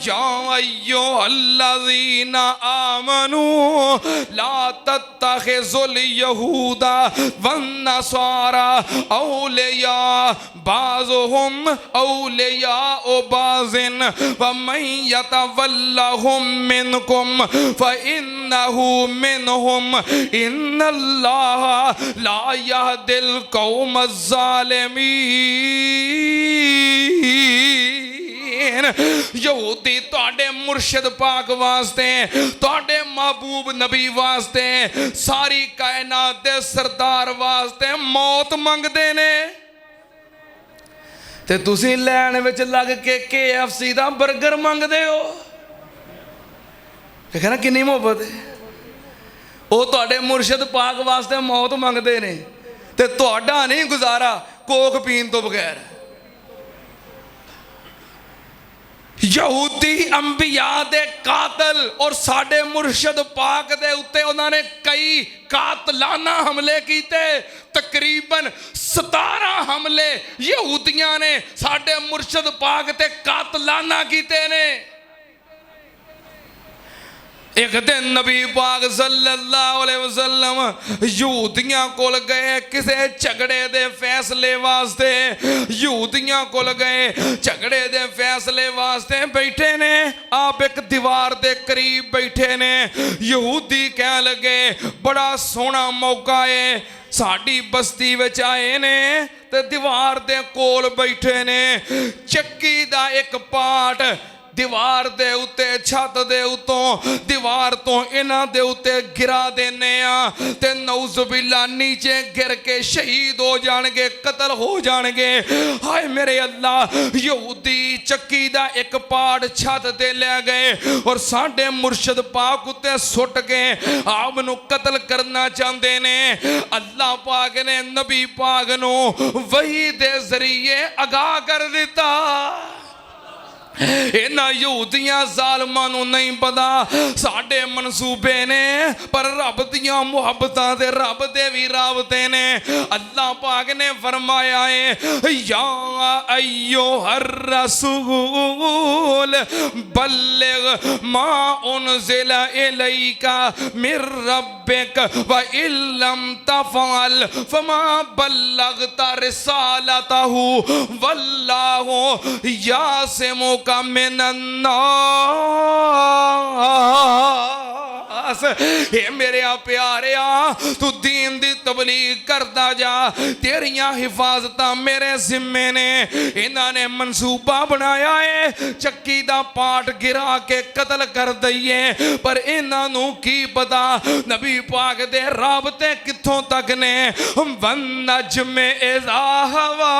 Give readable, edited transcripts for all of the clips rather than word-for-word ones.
या अय्युहल्लज़ीना आमनू ला तत्तखिज़ुल यहूदा वन्नसारा औलिया बाज़ुहुम औलिया बाज़िन वमन यतवल्लहुम मिनकुम फ़इन्नहु मिनहुम इन्नल्लाह ला यहदिल कौमज़्ज़ालिमीन। यहूदी तुहाडे मुर्शिद पाक वास्ते, तुहाडे महबूब नबी वास्ते, सारी कायनात दे सरदार वास्ते मौत मंगदे ने ते तुसीं लैन विच लग के KFC दा बर्गर मंगदे हो। कहना किन्नी मुहब्बत है। वो तुहाडे मुर्शिद पाक वास्ते मौत मंगदे ने ते तुहाडा नहीं गुजारा कोक पीन तो बगैर। यहूदी अंबिया दे कातल और साडे मुर्शिद पाक दे उत्ते उन्होंने कई कातलाना हमले किए। तकरीबन 17 हमले यहूदियां ने साडे मुर्शिद पाक ते कातलाना किए ने। एक दिन नबी पाक सल्लल्लाहु अलैहि वसल्लम यहूदियां कोल गए किसे झगड़े दे फैसले वास्ते। यहूदियां कोल गए झगड़े दे फैसले वास्ते बैठे ने। आप एक दीवार दे करीब बैठे ने। यहूदी कह लगे बड़ा सोहना मौका है, साड़ी बस्ती विच आए ने ते दीवार दे कोल बैठे ने। चक्की दा एक पार्ट दीवार दे उत्ते छत दे उत्तों दीवार तो इन्हां दे उत्ते गिरा देने ते नौज़ुबिल्ला नीचे गिर के शहीद हो जाणगे, कतल हो जाणगे। हाय मेरे अल्लाह, यहूदी चक्की दा एक पार्ट छत ते ले गए और साडे मुर्शिद पाक उत्ते सुट के आप नूं कतल करना चाहते ने। अल्लाह पाक ने नबी पाक नूं वही दे जरिए आगाह कर दिता। इन्हां यहूदियां ज़ालमां नूं नहीं पता साडे मनसूबे ने, पर रब दियां मुहब्बतां ते रब दे भी राबते ने। अल्लाह पाक ने फरमाया है या अय्युहर रसूल बल्लिग मा उनज़िला इलैका मिर रब्बिक व इल्लम तफ़अल फमा बल्लगता रिसालतहु वल्लाहु यासिमुक मिनन्नास। हे मेरे प्यारे, तू दीन दी तबलीग करता जा, तेरियां हिफाजत मेरे जिम्मे ने। इन्हां ने मंसूबा बनाया है चक्की दा पाट गिरा के कतल कर दईए, पर इन्हां नूं की पता नबी पाक दे राबते कित्थों तक ने। वन नज्मे इज़ा हवा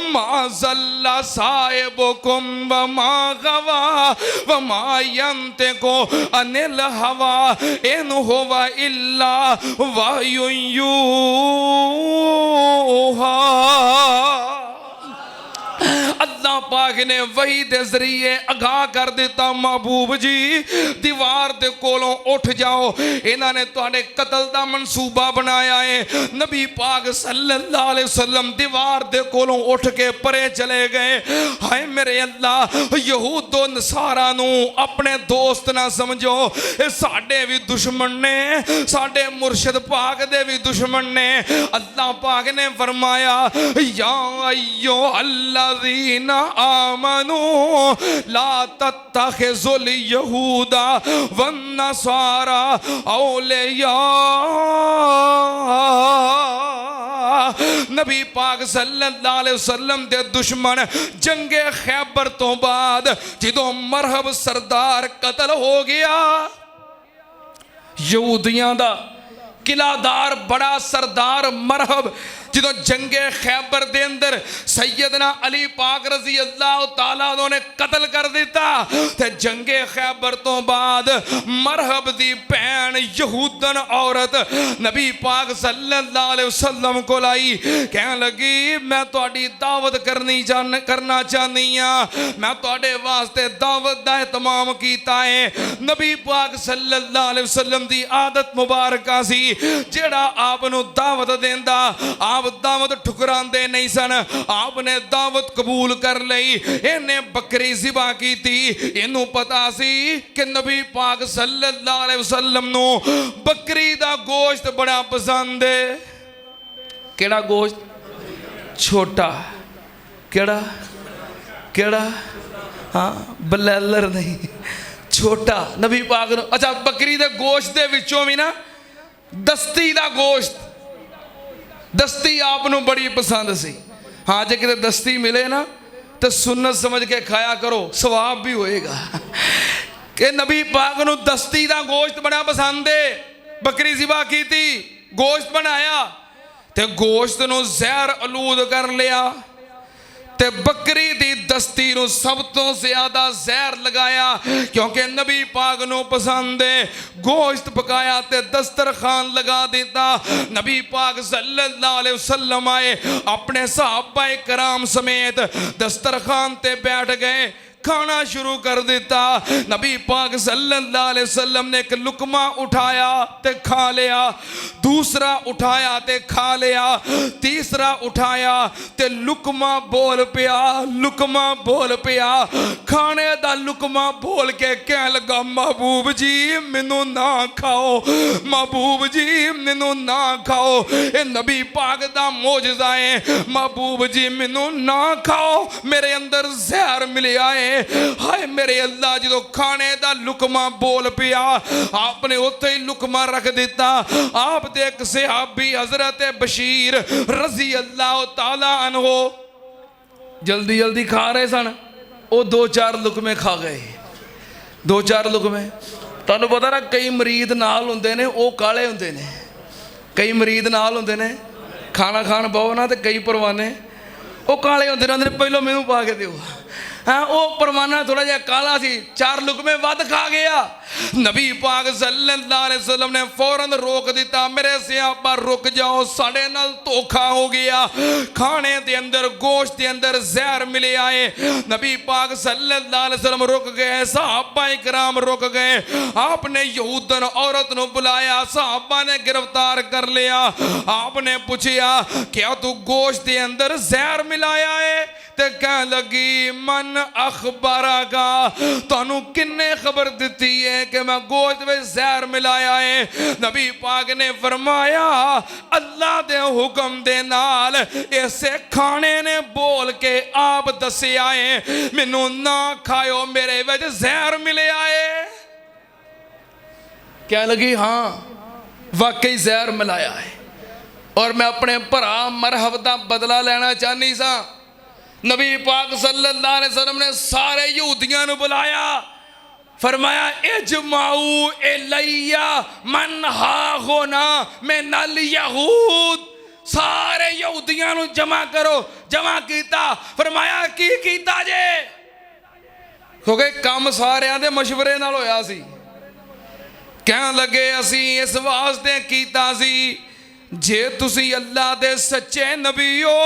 मा ज़ल्ला साहिबुकुम वमा गवा वमा यंतिकु अनिल हवा इन हुवा इल्ला वह्युन यूहा। अल्लाह पाक ने वही दे जरिए आगाह कर दिता महबूब जी दीवार दे कोलों उठ जाओ, इन्हां ने तुहाडे कतल दा मंसूबा बनाया है। नबी पाक सल्लल्लाहु अलैहि वसल्लम दीवार दे कोलों उठ के परे चले गए। हाय मेरे अल्लाह, यहूदो नसारा नूं अपने दोस्त ना समझो, ये साडे भी दुश्मन ने, साडे मुर्शिद पाक दे भी दुश्मन ने। अल्लाह पाक ने फरमाया या अय्युहल्लज़ीना आमनू ला तत्तखिज़ुल यहूदा वन्नसारा औलिया। नबी पाक सल्लल्लाहु अलैहि वसल्लम दे दुश्मन जंगे खैबर तो बाद जदों मरहब सरदार कतल हो गया, यहूदियां दा किलादार बड़ा सरदार मरहब जो जंगे खैबर दे अंदर सैयदना अली पाक रजी अल्लाह तआला ने कतल कर दिता। ते जंगे खैबर तो बाद मरहब दी भैन यहूदन औरत नबी पाक सल्लल्लाहु अलैहि वसल्लम को लाई, कहन लगी मैं तुहाडी दावत करना चाहनी हाँ, मैं तुहाडे वास्ते दावत दा एहतमाम कीता है। नबी पाक सल्लल्लाहु अलैहि वसल्लम दी आदत मुबारक सी, जेड़ा आप नूं दावत देंदा आप दावत ठुकरांदे नहीं सन, आपने दावत कबूल कर लई। इन्हें बकरी ज़िबा की थी, इनू ਨੂੰ ਪਤਾ ਸੀ ਕਿ ਨਬੀ ਪਾਕ ਸੱਲੱਲਾਹੁ ਅਲੈहि ਵਸੱਲਮ ਨੂੰ ਬੱਕਰੀ ਦਾ ਗੋਸ਼ਤ ਬੜਾ ਪਸੰਦ ਹੈ। ਕਿਹੜਾ ਗੋਸ਼ਤ? ਛੋਟਾ। ਕਿਹੜਾ? ਕਿਹੜਾ? हाँ बलैलर नहीं, छोटा नबी पाक नूं। अच्छा बकरी दे गोश्त दे विचों भी ना दस्ती दा गोश्त, दस्ती आप नूं बड़ी पसंद सी। हाँ जे किते दस्ती मिले ना तो सुन्नत समझ के खाया करो, सवाब भी होएगा। कि नबी पाक नूं दस्ती दा गोश्त बड़ा पसंद है। बकरी ज़िबा की थी, गोश्त बनाया ते गोश्त नूं जहर आलूद कर लिया ते बकरी दी दस्ती नूं सब तो ज्यादा जहर लगाया, क्योंकि नबी पाक नूं पसंद है। गोश्त पकाया ते दस्तरखान लगा दिता। नबी पाक सल्लल्लाहु अलैहि वसल्लम आए, अपने सहाबाए कराम समेत दस्तरखान ते बैठ गए, खाना शुरू कर दिता। नबी पाक सल्लल्लाहु अलैहि वसल्लम ने एक लुकमा उठाया ते खा लिया, दूसरा उठाया ते खा लिया, तीसरा उठाया ते लुकमा बोल पिया, लुकमा बोल पिया। खाने दा लुकमा बोल के कह लगा, महबूब जी मैनू ना खाओ, महबूब जी मैनू ना खाओ, ये नबी पाक दा मौजज़ा है। महबूब जी मैनू ना खाओ, मेरे अंदर जहर मिलिया है। हाय मेरे अल्लाह, जो खाने दा लुकमा बोल पिया, आपने उत्थे ही लुकमा रख दिता। आप दे एक सहाबी हजरत बशीर रजी अल्लाह ताला अन्हो जल्दी जल्दी खा रहे सन, वो 2-4 लुकमे खा गए। 2-4 लुकमे। तुहानू पता ना कई मरीद नाल हुंदे ने, वो काले हुंदे ने, कई मरीद नाल हुंदे ने, खाना खान बहु ना ते कई परवाने वो काले हुंदे ने, पहलों मैनू पा के दिओ। हाँ वो परवाना थोड़ा जिहा काला सी, 4 लुकमे वध खा गया। नबी पाक सल्लल्लाहु अलैहि वसल्लम ने फौरन रोक दिता, मेरे सहाबा रुक जाओ, साडे नाल धोखा हो गया, खाने दे अंदर गोश्त दे अंदर जहर मिले आए। नबी पाक सल्लल्लाहु अलैहि वसल्लम रुक गए, सहाबा इकराम रुक गए। आपने यहूदन औरत नूं बुलाया, सहाबा ने गिरफ्तार कर लिया। आपने पूछा, क्या तू गोश्त दे अंदर जहर मिलाया है? ते कह लगी, मन अखबारा का, तुहानू किन्ने खबर दिती है कि मैं गोश्त में जहर मिलाया है? नबी पाक ने फरमाया, अल्लाह दे हुक्म दे नाल ऐसे खाने ने बोल के आप दसिया है, मैनू ना खाओ, मेरे विच जहर मिले आए। कह लगी, हाँ वाकई जहर मिलाया है, और मैं अपने भरा मरहब दा बदला लेना चाहनी सा। नबी पाक सल्लल्लाहु अलैहि वसल्लम ने सारे यहूदियों को बुलाया, फरमाया इजमाऊ इलैया मन हा होना मैं नल यहूद। सारे यहूदियों को जमा करो। जमा किया, फरमाया की कीता जे? क्योंकि काम सारिया दे मशवरे नाल होया सी। कह लगे असी इस वास्ते कीता सी, जे तुसी अल्लाह दे सच्चे नबी हो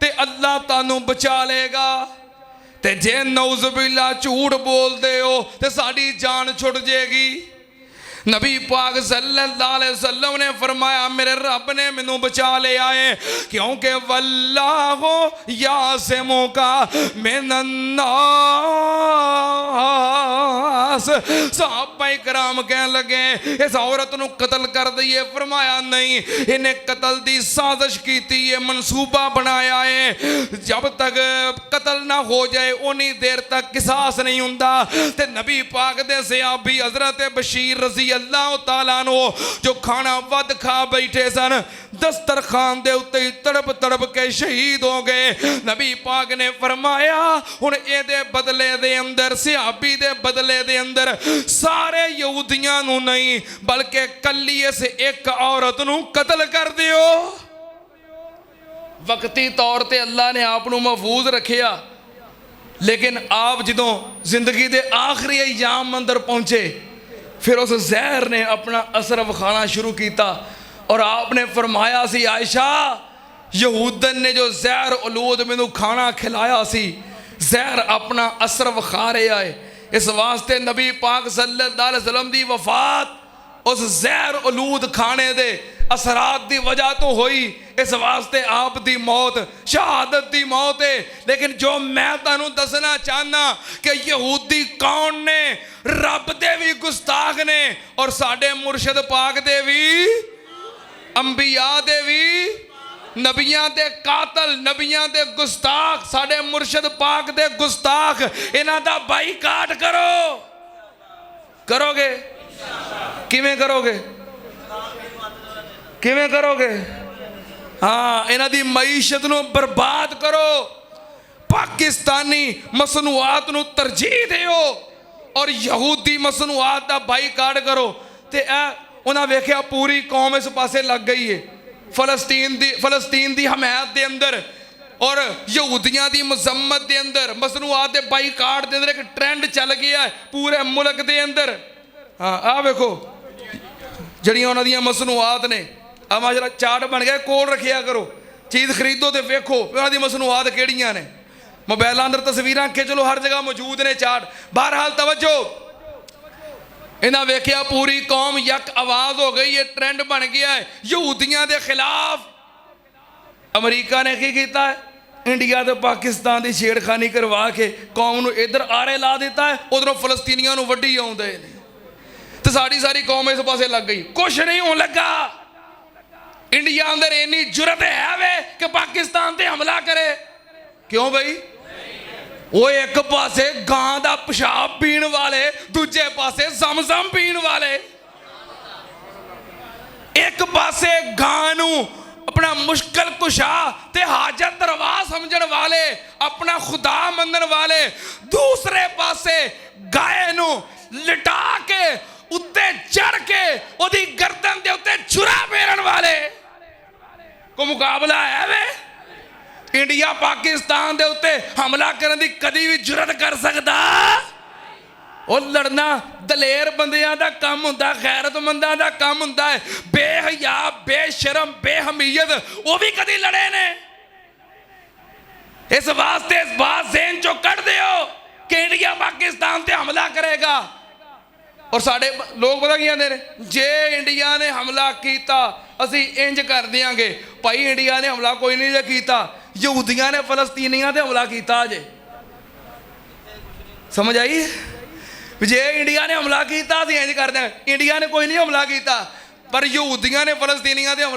ते अल्लाह तानू बचा लेगा, ते जे नौज़ुबिल्ला झूठ बोलते हो ते साड़ी जान छुट जाएगी। नबी पाक सल्लल्लाहु अलैहि वसल्लम ने फरमाया, मेरे रब ने मैनू बचा लिया है, क्योंकि वल्लाहु यासिमु का मिनन्नास। सहाबा इकराम कह लगे, इस औरत नू कतल कर दईए। फरमाया नहीं, इन्हें कतल दी साजिश की है, मनसूबा बनाया है। जब तक कतल ना हो जाए उन्नी देर तक किसास नहीं हुंदा। ते नबी पाक दे सहाबी हजरत बशीर रजी अल्लाह ताला नो जो खाना वध खा बैठे सन, दस्तरखान दे उत्ते तड़प तड़प के शहीद हो गए। नबी पाक ने फरमाया, हुण इहदे बदले दे अंदर, सहाबी दे बदले दे अंदर सारे यहूदियां नू नहीं बल्कि कल्ली इस एक औरत नू कतल कर दियो। वक्ती तौर ते अल्लाह ने आप नू महफूज रखिया, लेकिन आप जदों जिंदगी दे आखिरी अयाम अंदर पहुंचे, फिर उस जहर ने अपना असर विखाना शुरू किया। और आपने फरमाया सी, आयशा यहूदन ने जो जहर अलूद मैनू खाना खिलाया सी, जहर अपना असर विखा रहा है। इस वास्ते नबी पाक सल्लल्लाहु अलैहि वसल्लम दी वफात उस जहर आलूद खाने दे असरात दी वजह तो हुई, इस वास्ते आप दी मौत शहादत दी मौत है। लेकिन जो मैं तुहानू दसना चाहना कि यहूदी कौन ने, रब दे भी गुस्ताख ने और साडे मुर्शद पाक दे भी, अंबिया दे भी, नबियां दे कातल, नबियां दे गुस्ताख, साडे मुर्शद पाक दे गुस्ताख, इन्हां दा बाईकाट करो। करोगे? किवें करोगे? किवें करोगे? हाँ, इन्हां दी मईशत नूं बर्बाद करो, पाकिस्तानी मसनूआत नूं तरजीह दिओ और यहूदी मसनूआत दा बाईकाट करो। ते उन्हां वेखिया पूरी कौम इस पासे लग गई है, फलस्तीन दी हमायत दे अंदर और यहूदियां दी मजम्मत दे अंदर, मसनूआत दे बाईकाट दे अंदर एक ट्रेंड चल गया है पूरे मुल्क दे अंदर। हाँ, आ वेखो जड़ियां उन्हां दियां मसनूआत ने, आ माजरा चार्ट बन गया, कोल रखिया करो, चीज़ खरीदो तो वेखो उन्हां दी मसनूआत किहड़ियां ने। मोबाइलों अंदर तस्वीरां खिंच लो, हर जगह मौजूद ने चार्ट। बहरहाल तवज्जो, इन्हें वेखिया पूरी कौम यक आवाज हो गई है, ट्रेंड बन गया है यहूदियों के खिलाफ। अमरीका ने की किया है? इंडिया तो पाकिस्तान की छेड़खानी करवा के कौम नूं इधर आरे ला दिता है, उधरों फलस्तीनियों नूं वड्डी आउंदे ने, तो सारी कौम इस पासे लग गई। कुछ नहीं होने लगा। इंडिया अंदर इन्नी जुरत है वे कि पाकिस्तान ते हमला करे। क्यों भाई? वो एक पासे गां दा पेशाब पीण वाले, दूजे पासे जमजम पीण वाले, एक पासे गां नूं अपना मुश्किल कुशा ते हाजत रवा समझण वाले, अपना खुदा मनण वाले, दूसरे पासे गाय नूं लिटा के उत्ते चढ़ के ओदी गर्दन दे उत्ते छुरा फेरन वाले। को मुकाबला है वे? इंडिया पाकिस्तान दे उत्ते हमला करने की कदी भी जुरत कर सकता? और लड़ना दलेर बंदियां दा काम हुंदा, गैरतमंदां दा काम हुंदा है। बेहया, बेशरम, बेहमीयत वो भी कदी लड़े ने? इस वास्ते इस बात ज़हन चो कट दियो कि इंडिया पाकिस्तान ते हमला करेगा। और साढ़े लोग पता की आंदे ने, जे इंडिया ने हमला किया असी इंज कर देंगे। भाई इंडिया ने हमला कोई नहीं किया, यहूदियों ने फलस्तीनियों से हमला किया जे। समझ आई? जे इंडिया ने हमला किया असी इंज कर देंगे। इंडिया ने कोई नहीं हमला किया, पर यहूदियों ने फलस्तीनियों से हमला